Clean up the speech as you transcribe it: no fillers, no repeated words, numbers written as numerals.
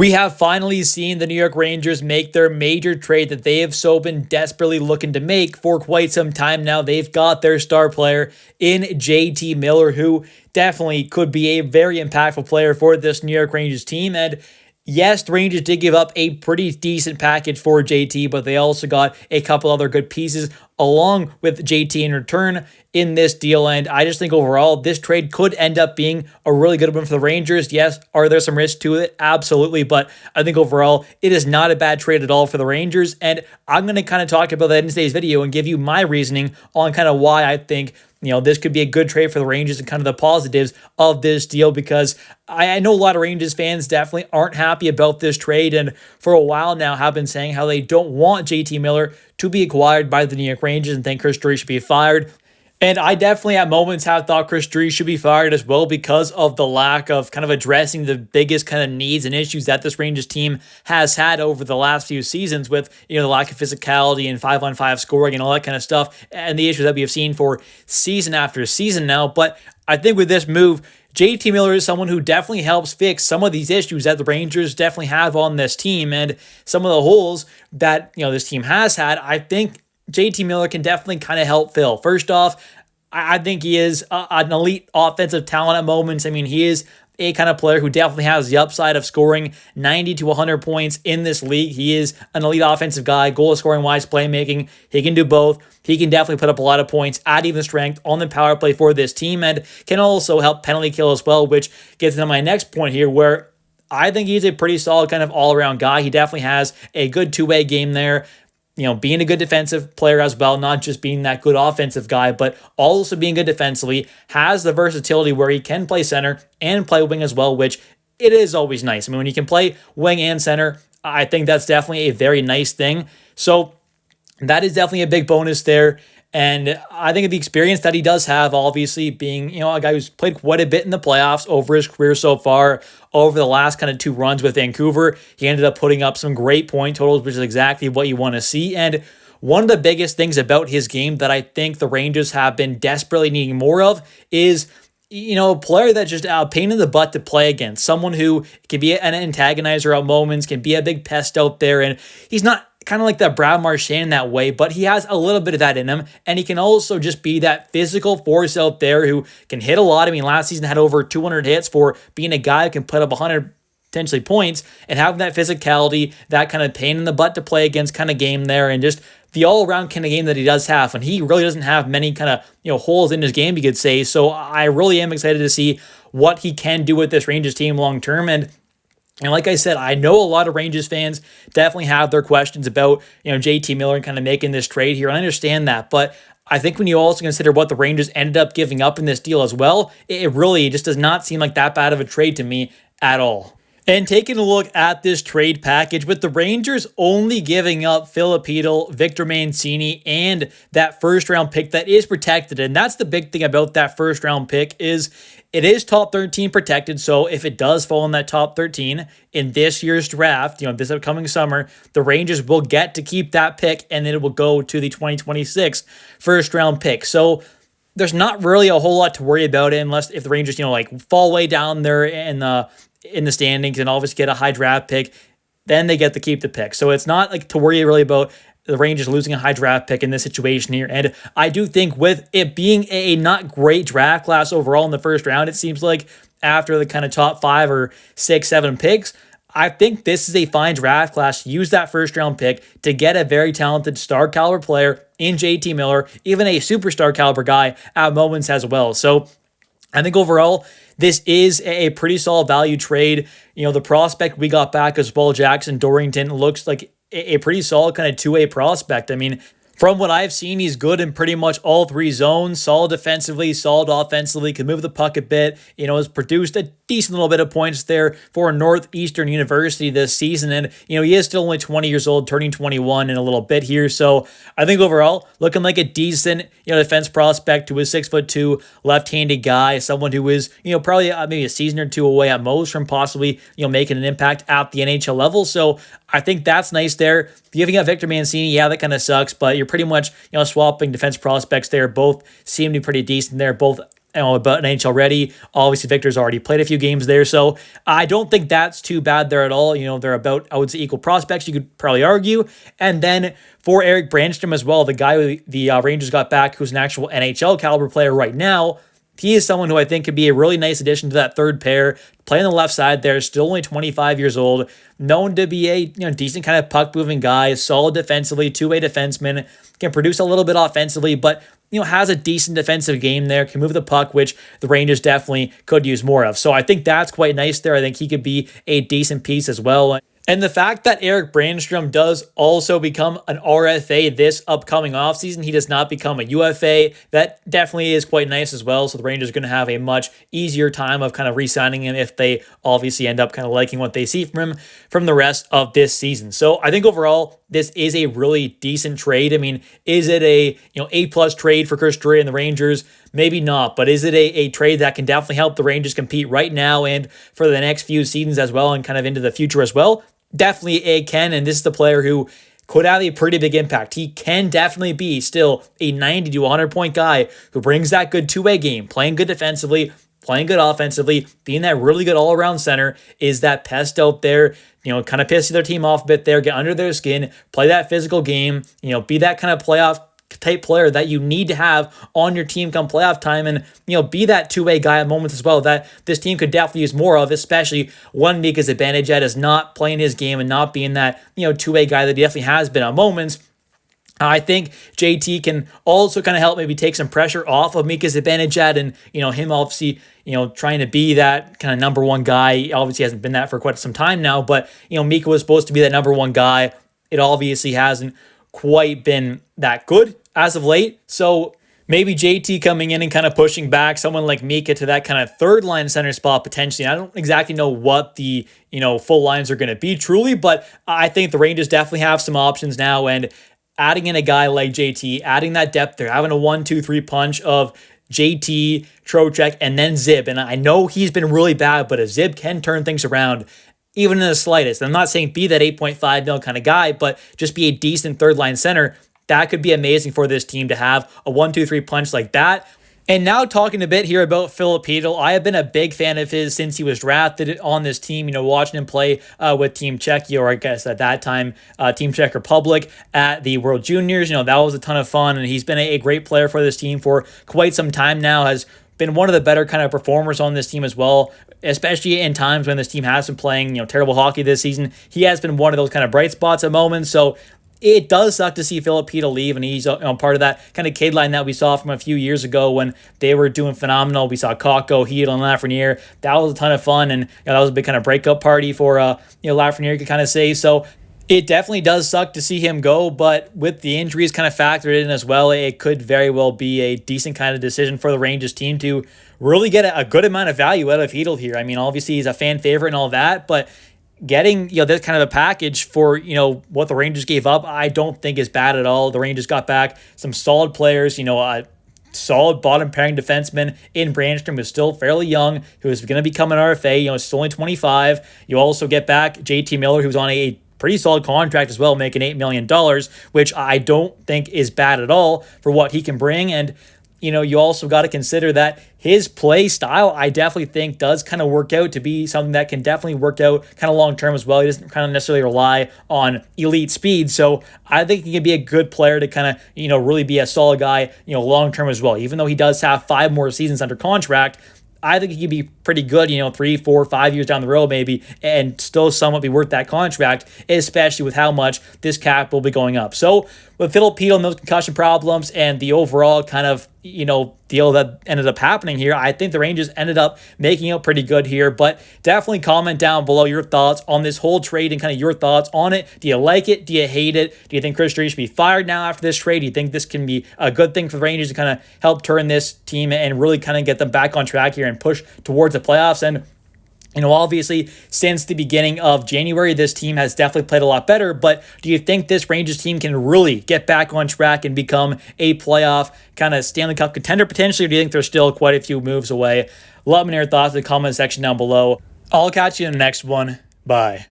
We have finally seen the New York Rangers make their major trade that they have so been desperately looking to make for quite some time now. They've got their star player in JT Miller, who definitely could be a very impactful player for this New York Rangers team. And yes, the Rangers did give up a pretty decent package for JT, but they also got a couple other good pieces along with JT in return in this deal. And I just think overall, this trade could end up being a really good one for the Rangers. Yes, are there some risks to it? Absolutely. But I think overall, it is not a bad trade at all for the Rangers. And I'm going to kind of talk about that in today's video and give you my reasoning on kind of why I think this could be a good trade for the Rangers and kind of the positives of this deal, because I know a lot of Rangers fans definitely aren't happy about this trade, and for a while now have been saying how they don't want JT Miller to be acquired by the New York Rangers and think Chris Drury should be fired. And I definitely at moments have thought Chris Drury should be fired as well because of the lack of kind of addressing the biggest kind of needs and issues that this Rangers team has had over the last few seasons with, the lack of physicality and 5-on-5 scoring and all that kind of stuff and the issues that we have seen for season after season now. But I think with this move, JT Miller is someone who definitely helps fix some of these issues that the Rangers definitely have on this team and some of the holes that, this team has had. I think JT Miller can definitely kind of help fill. First off, I think he is an elite offensive talent at moments. I mean, he is a kind of player who definitely has the upside of scoring 90 to 100 points in this league. He is an elite offensive guy, goal scoring wise, playmaking. He can do both. He can definitely put up a lot of points, add even strength on the power play for this team, and can also help penalty kill as well, which gets into my next point here, where I think he's a pretty solid kind of all-around guy. He definitely has a good two-way game there. Being a good defensive player as well, not just being that good offensive guy, but also being good defensively, has the versatility where he can play center and play wing as well, which it is always nice. I mean, when you can play wing and center, I think that's definitely a very nice thing. So that is definitely a big bonus there. And I think of the experience that he does have, obviously being, a guy who's played quite a bit in the playoffs over his career so far, over the last kind of two runs with Vancouver, he ended up putting up some great point totals, which is exactly what you want to see. And one of the biggest things about his game that I think the Rangers have been desperately needing more of is a player that's just a pain in the butt to play against. Someone who can be an antagonizer at moments, can be a big pest out there, and he's not kind of like that Brad Marchand in that way, but he has a little bit of that in him, and he can also just be that physical force out there who can hit a lot. I mean, last season had over 200 hits for being a guy who can put up 100 potentially points, and having that physicality, that kind of pain in the butt to play against kind of game there, and just the all-around kind of game that he does have. And he really doesn't have many kind of, holes in his game, you could say. So I really am excited to see what he can do with this Rangers team long-term. And like I said, I know a lot of Rangers fans definitely have their questions about, JT Miller and kind of making this trade here. I understand that, but I think when you also consider what the Rangers ended up giving up in this deal as well, it really just does not seem like that bad of a trade to me at all. And taking a look at this trade package, with the Rangers only giving up Filip, Victor Mancini, and that first-round pick that is protected. And that's the big thing about that first-round pick is it is top 13 protected. So if it does fall in that top 13 in this year's draft, this upcoming summer, the Rangers will get to keep that pick, and then it will go to the 2026 first-round pick. So there's not really a whole lot to worry about it unless if the Rangers, fall way down there in the standings and obviously get a high draft pick, then they get to keep the pick. So it's not like to worry really about the Rangers losing a high draft pick in this situation here. And I do think with it being a not great draft class overall in the first round, it seems like after the kind of top 5 or 6, 7 picks, I think this is a fine draft class. Use that first round pick to get a very talented star caliber player in JT Miller, even a superstar caliber guy at moments as well. So I think overall, this is a pretty solid value trade. The prospect we got back as Paul Jackson Dorrington looks like a pretty solid kind of two-way prospect. I mean, from what I've seen, he's good in pretty much all three zones. Solid defensively, solid offensively, can move the puck a bit. Has produced a decent little bit of points there for Northeastern University this season. And, he is still only 20 years old, turning 21 in a little bit here. So I think overall, looking like a decent, defense prospect who is 6'2", left-handed guy, someone who is, probably maybe a season or two away at most from possibly, making an impact at the NHL level. So I think that's nice there. Giving up Victor Mancini, yeah, that kind of sucks, but you're pretty much, swapping defense prospects there. Both seem to be pretty decent there. Both about NHL ready. Obviously, Victor's already played a few games there, so I don't think that's too bad there at all. They're about, I would say, equal prospects, you could probably argue. And then for Erik Brannstrom as well, the guy who the Rangers got back, who's an actual NHL caliber player right now, he is someone who I think could be a really nice addition to that third pair. Playing on the left side there, still only 25 years old, known to be a decent kind of puck-moving guy, solid defensively, two-way defenseman, can produce a little bit offensively, but has a decent defensive game there, can move the puck, which the Rangers definitely could use more of. So I think that's quite nice there. I think he could be a decent piece as well. And the fact that Erik Brannstrom does also become an RFA this upcoming offseason, he does not become a UFA, that definitely is quite nice as well. So the Rangers are going to have a much easier time of kind of re-signing him if they obviously end up kind of liking what they see from him from the rest of this season. So I think overall, this is a really decent trade. I mean, is it a A+ trade for Chris Drury and the Rangers? Maybe not, but is it a trade that can definitely help the Rangers compete right now and for the next few seasons as well and kind of into the future as well? Definitely it can, and this is the player who could have a pretty big impact. He can definitely be still a 90 to 100 point guy who brings that good two-way game, playing good defensively, playing good offensively, being that really good all-around center, is that pest out there, kind of piss their team off a bit there, get under their skin, play that physical game, be that kind of playoff type player that you need to have on your team come playoff time, and be that two-way guy at moments as well that this team could definitely use more of, especially when Mika's advantage at is not playing his game and not being that two-way guy that he definitely has been at moments. I think JT can also kind of help maybe take some pressure off of Mika's advantage at, and him obviously trying to be that kind of number one guy. He obviously hasn't been that for quite some time now, but Mika was supposed to be that number one guy. It obviously hasn't quite been that good as of late. So maybe JT coming in and kind of pushing back someone like Mika to that kind of third line center spot potentially. I don't exactly know what the full lines are going to be truly, but I think the Rangers definitely have some options now, and adding in a guy like JT, adding that depth there, having a 1-2-3 punch of JT, Trocheck, and then Zib. And I know he's been really bad, but if Zib can turn things around, even in the slightest, I'm not saying be that 8.5 mil kind of guy, but just be a decent third line center, that could be amazing for this team to have a 1-2-3 punch like that. And now talking a bit here about Filip Chytil, I have been a big fan of his since he was drafted on this team, watching him play with Team Czechia, or I guess at that time, Team Czech Republic at the World Juniors. That was a ton of fun, and he's been a great player for this team for quite some time now, has been one of the better kind of performers on this team as well, especially in times when this team has been playing, terrible hockey this season. He has been one of those kind of bright spots at moments, so it does suck to see Filip Chytil leave, and he's part of that kind of kid line that we saw from a few years ago when they were doing phenomenal. We saw Kakko, Chytil, and Lafreniere. That was a ton of fun, and that was a big kind of breakup party for Lafreniere, could kind of say. So it definitely does suck to see him go, but with the injuries kind of factored in as well, it could very well be a decent kind of decision for the Rangers team to really get a good amount of value out of Chytil here. I mean, obviously he's a fan favorite and all that, but getting this kind of a package for what the Rangers gave up, I don't think is bad at all. The Rangers got back some solid players, a solid bottom pairing defenseman in Brannstrom, who's still fairly young, who is going to become an RFA. Still only 25. You also get back JT Miller, who's on a pretty solid contract as well, making $8 million, which I don't think is bad at all for what he can bring. And you also got to consider that his play style, I definitely think, does kind of work out to be something that can definitely work out kind of long-term as well. He doesn't kind of necessarily rely on elite speed. So I think he can be a good player to kind of, really be a solid guy, long-term as well. Even though he does have 5 more seasons under contract, I think he could be pretty good, 3, 4, 5 years down the road maybe, and still somewhat be worth that contract, especially with how much this cap will be going up. So with Filip Chytil and those concussion problems and the overall kind of, deal that ended up happening here, I think the Rangers ended up making it pretty good here. But definitely comment down below your thoughts on this whole trade and kind of your thoughts on it. Do you like it? Do you hate it? Do you think Chris Drury should be fired now after this trade? Do you think this can be a good thing for the Rangers to kind of help turn this team and really kind of get them back on track here and push towards the playoffs? And obviously, since the beginning of January, this team has definitely played a lot better, but do you think this Rangers team can really get back on track and become a playoff kind of Stanley Cup contender potentially, or do you think they're still quite a few moves away? Let me know your thoughts in the comment section down below. I'll catch you in the next one. Bye.